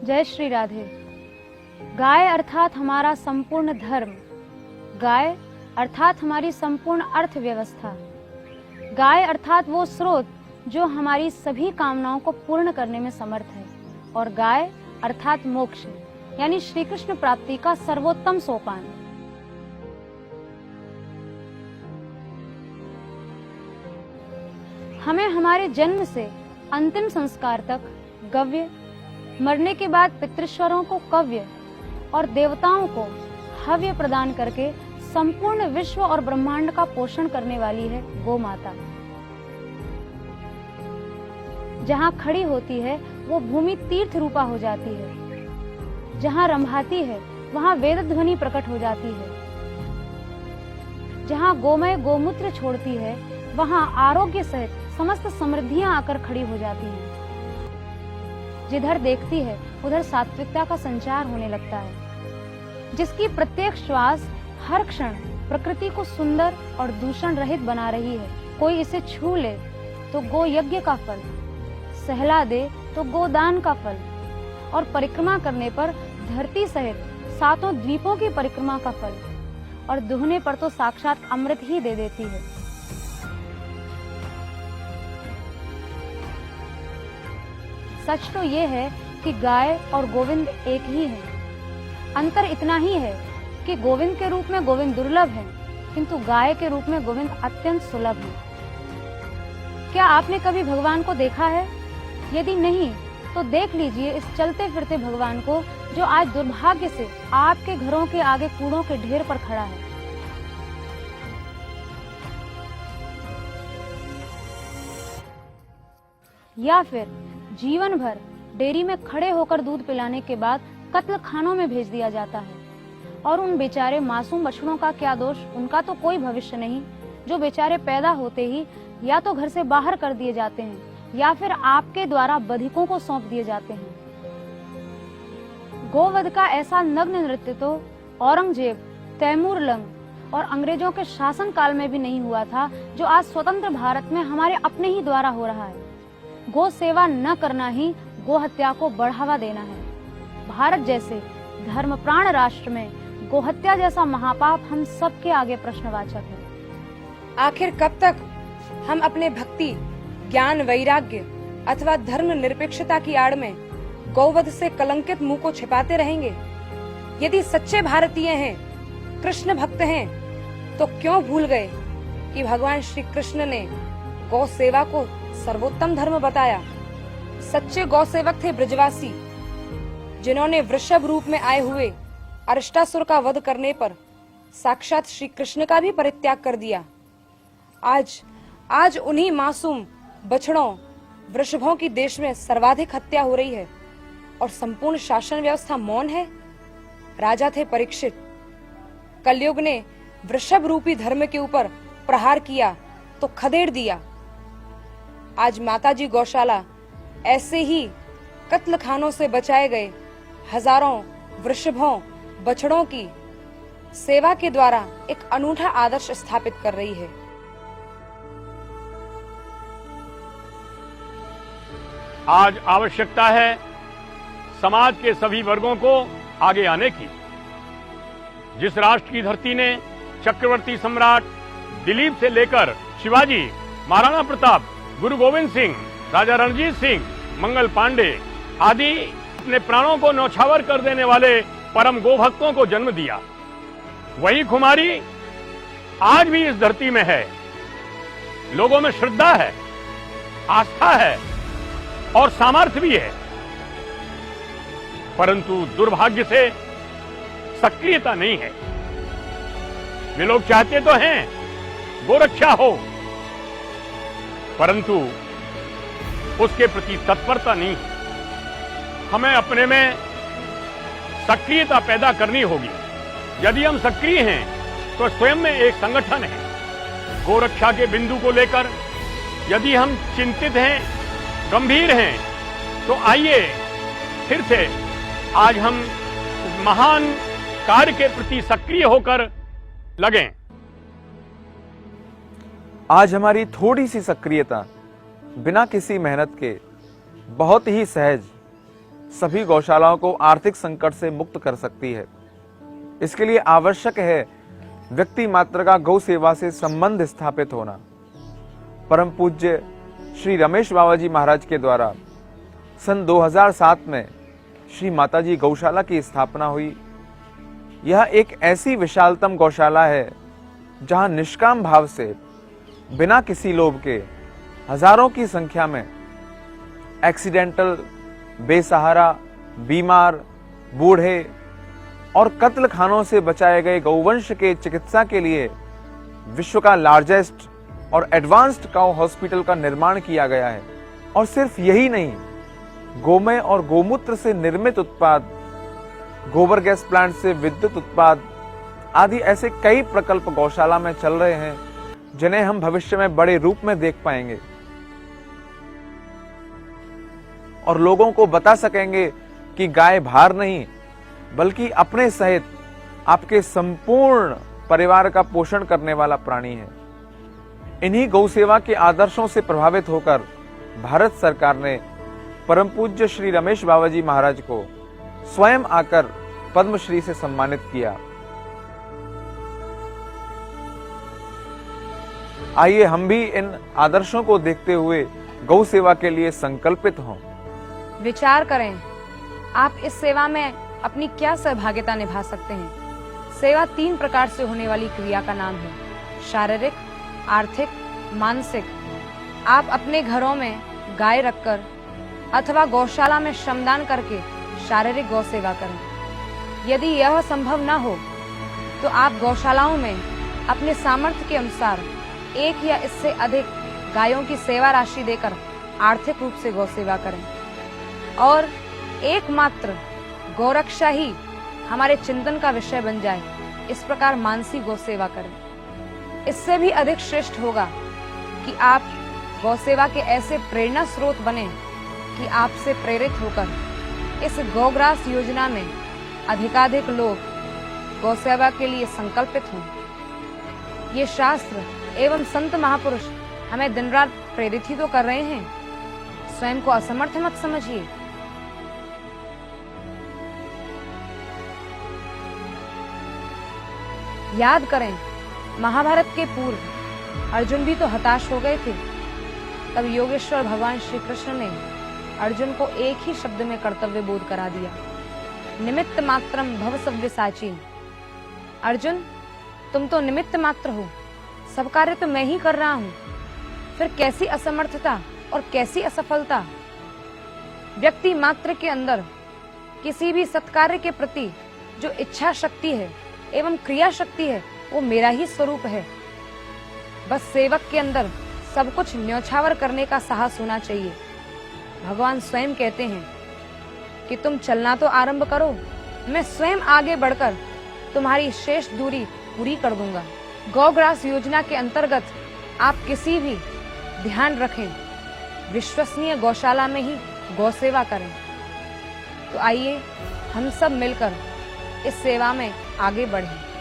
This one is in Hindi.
जय श्री राधे। गाय अर्थात हमारा संपूर्ण धर्म, गाय अर्थात हमारी संपूर्ण अर्थव्यवस्था, गाय अर्थात वो स्रोत जो हमारी सभी कामनाओं को पूर्ण करने में समर्थ है, और गाय अर्थात मोक्ष यानी श्री कृष्ण प्राप्ति का सर्वोत्तम सोपान। हमें हमारे जन्म से अंतिम संस्कार तक गव्य, मरने के बाद पितृश्वरों को कव्य और देवताओं को हव्य प्रदान करके संपूर्ण विश्व और ब्रह्मांड का पोषण करने वाली है गौ माता। जहाँ खड़ी होती है वो भूमि तीर्थ रूपा हो जाती है, जहाँ रंभाती है वहाँ वेद ध्वनि प्रकट हो जाती है, जहाँ गोमय गोमूत्र छोड़ती है वहाँ आरोग्य सहित समस्त समृद्धियां आकर खड़ी हो जाती हैं। जिधर देखती है उधर सात्विकता का संचार होने लगता है। जिसकी प्रत्येक श्वास हर क्षण प्रकृति को सुंदर और दूषण रहित बना रही है। कोई इसे छू ले तो गो यज्ञ का फल, सहला दे तो गोदान का फल, और परिक्रमा करने पर धरती सहित सातों द्वीपों की परिक्रमा का फल, और दुहने पर तो साक्षात अमृत ही दे देती है। सच तो ये है कि गाय और गोविंद एक ही हैं। अंतर इतना ही है कि गोविंद के रूप में गोविंद दुर्लभ है, किंतु गाय के रूप में गोविंद अत्यंत सुलभ है। क्या आपने कभी भगवान को देखा है? यदि नहीं तो देख लीजिए इस चलते फिरते भगवान को, जो आज दुर्भाग्य से आपके घरों के आगे कूड़ों के ढेर पर खड़ा है। या फिर जीवन भर डेयरी में खड़े होकर दूध पिलाने के बाद कत्ल खानों में भेज दिया जाता है, और उन बेचारे मासूम बछड़ों का क्या दोष? उनका तो कोई भविष्य नहीं, जो बेचारे पैदा होते ही या तो घर से बाहर कर दिए जाते हैं या फिर आपके द्वारा बधिकों को सौंप दिए जाते हैं। गोवध का ऐसा नग्न नृत्य तो औरंगजेब, तैमूर लंग और अंग्रेजों के शासन काल में भी नहीं हुआ था, जो आज स्वतंत्र भारत में हमारे अपने ही द्वारा हो रहा है। गो सेवा न करना ही गो हत्या को बढ़ावा देना है। भारत जैसे धर्मप्राण राष्ट्र में गोहत्या जैसा महापाप हम सबके आगे प्रश्नवाचक है। आखिर कब तक हम अपने भक्ति, ज्ञान, वैराग्य अथवा धर्म निरपेक्षता की आड़ में गौवध से कलंकित मुंह को छिपाते रहेंगे? यदि सच्चे भारतीय हैं, कृष्ण भक्त हैं, तो क्यों भूल गए कि भगवान श्री कृष्ण ने गौ सेवा को सर्वोत्तम धर्म बताया? सच्चे गौ सेवक थे ब्रजवासी, जिन्होंने वृषभ रूप में आए हुए अरिष्टासुर का वध करने पर साक्षात श्री कृष्ण का भी परित्याग कर दिया। आज उन्हीं मासूम बछड़ों, वृषभों की देश में सर्वाधिक हत्या हो रही है और संपूर्ण शासन व्यवस्था मौन है। राजा थे परीक्षित। कलयुग ने वृषभ रूपी धर्म के ऊपर प्रहार किया तो खदेड़ दिया। आज माताजी गौशाला ऐसे ही कत्ल खानों से बचाए गए हजारों वृषभों, बछड़ों की सेवा के द्वारा एक अनूठा आदर्श स्थापित कर रही है। आज आवश्यकता है समाज के सभी वर्गों को आगे आने की। जिस राष्ट्र की धरती ने चक्रवर्ती सम्राट दिलीप से लेकर शिवाजी, महाराणा प्रताप, गुरु गोविंद सिंह, राजा रणजीत सिंह, मंगल पांडे आदि अपने प्राणों को न्यौछावर कर देने वाले परम गोभक्तों को जन्म दिया, वही खुमारी आज भी इस धरती में है। लोगों में श्रद्धा है, आस्था है और सामर्थ्य भी है, परंतु दुर्भाग्य से सक्रियता नहीं है। वे लोग चाहते तो हैं गोरक्षा हो, परंतु उसके प्रति तत्परता नहीं है। हमें अपने में सक्रियता पैदा करनी होगी। यदि हम सक्रिय हैं तो स्वयं में एक संगठन है। गोरक्षा के बिंदु को लेकर यदि हम चिंतित हैं, गंभीर हैं, तो आइए फिर से आज हम इस महान कार्य के प्रति सक्रिय होकर लगें। आज हमारी थोड़ी सी सक्रियता बिना किसी मेहनत के बहुत ही सहज सभी गौशालाओं को आर्थिक संकट से मुक्त कर सकती है। इसके लिए आवश्यक है व्यक्ति मात्र का गौ सेवा से संबंध स्थापित होना। परम पूज्य श्री रमेश बाबाजी महाराज के द्वारा सन 2007 में श्री माताजी गौशाला की स्थापना हुई। यह एक ऐसी विशालतम गौशाला है जहां निष्काम भाव से बिना किसी लोभ के हजारों की संख्या में एक्सीडेंटल, बेसहारा, बीमार, बूढ़े और कत्ल खानों से बचाए गए गौवंश के चिकित्सा के लिए विश्व का लार्जेस्ट और एडवांस्ड काउ हॉस्पिटल का निर्माण किया गया है। और सिर्फ यही नहीं, गोमय और गोमूत्र से निर्मित उत्पाद, गोबर गैस प्लांट से विद्युत उत्पाद आदि ऐसे कई प्रकल्प गौशाला में चल रहे हैं जिन्हें हम भविष्य में बड़े रूप में देख पाएंगे और लोगों को बता सकेंगे कि गाय भार नहीं बल्कि अपने सहित आपके संपूर्ण परिवार का पोषण करने वाला प्राणी है। इन्हीं गौ सेवा के आदर्शों से प्रभावित होकर भारत सरकार ने परम पूज्य श्री रमेश बाबाजी महाराज को स्वयं आकर पद्मश्री से सम्मानित किया। आइए हम भी इन आदर्शों को देखते हुए गौ सेवा के लिए संकल्पित हों। विचार करें, आप इस सेवा में अपनी क्या सहभागिता निभा सकते हैं। सेवा 3 प्रकार से होने वाली क्रिया का नाम है: शारीरिक, आर्थिक, मानसिक। आप अपने घरों में गाय रखकर अथवा गौशाला में श्रमदान करके शारीरिक गौ सेवा करें। यदि यह संभव न हो तो आप गौशालाओं में अपने सामर्थ्य के अनुसार 1 या इससे अधिक गायों की सेवा राशि देकर आर्थिक रूप से गौ सेवा करें। और एकमात्र गौरक्षा ही हमारे चिंतन का विषय बन जाए, इस प्रकार मानसिक गौ सेवा करें। इससे भी अधिक श्रेष्ठ होगा कि आप गौ सेवा के ऐसे प्रेरणा स्रोत बने कि आपसे प्रेरित होकर इस गौग्रास योजना में अधिकाधिक लोग गौ सेवा के लिए संकल्पित हों। ये शास्त्र एवं संत महापुरुष हमें दिन रात प्रेरित ही तो कर रहे हैं। स्वयं को असमर्थ मत समझिए। याद करें, महाभारत के पूर्व अर्जुन भी तो हताश हो गए थे। तब योगेश्वर भगवान श्री कृष्ण ने अर्जुन को एक ही शब्द में कर्तव्य बोध करा दिया: निमित्त मात्रम भव सव्यसाची। अर्जुन, तुम तो निमित्त मात्र हो, सब कार्य तो मैं ही कर रहा हूँ, फिर कैसी असमर्थता और कैसी असफलता। व्यक्ति मात्र के अंदर किसी भी सत्कार्य के प्रति जो इच्छा शक्ति है एवं क्रिया शक्ति है, वो मेरा ही स्वरूप है। बस सेवक के अंदर सब कुछ न्यौछावर करने का साहस होना चाहिए। भगवान स्वयं कहते हैं कि तुम चलना तो आरंभ करो, मैं स्वयं आगे बढ़कर तुम्हारी शेष दूरी पूरी कर दूंगा। गौग्रास योजना के अंतर्गत आप किसी भी ध्यान रखें, विश्वसनीय गौशाला में ही गौ सेवा करें। तो आइए हम सब मिलकर इस सेवा में आगे बढ़ें।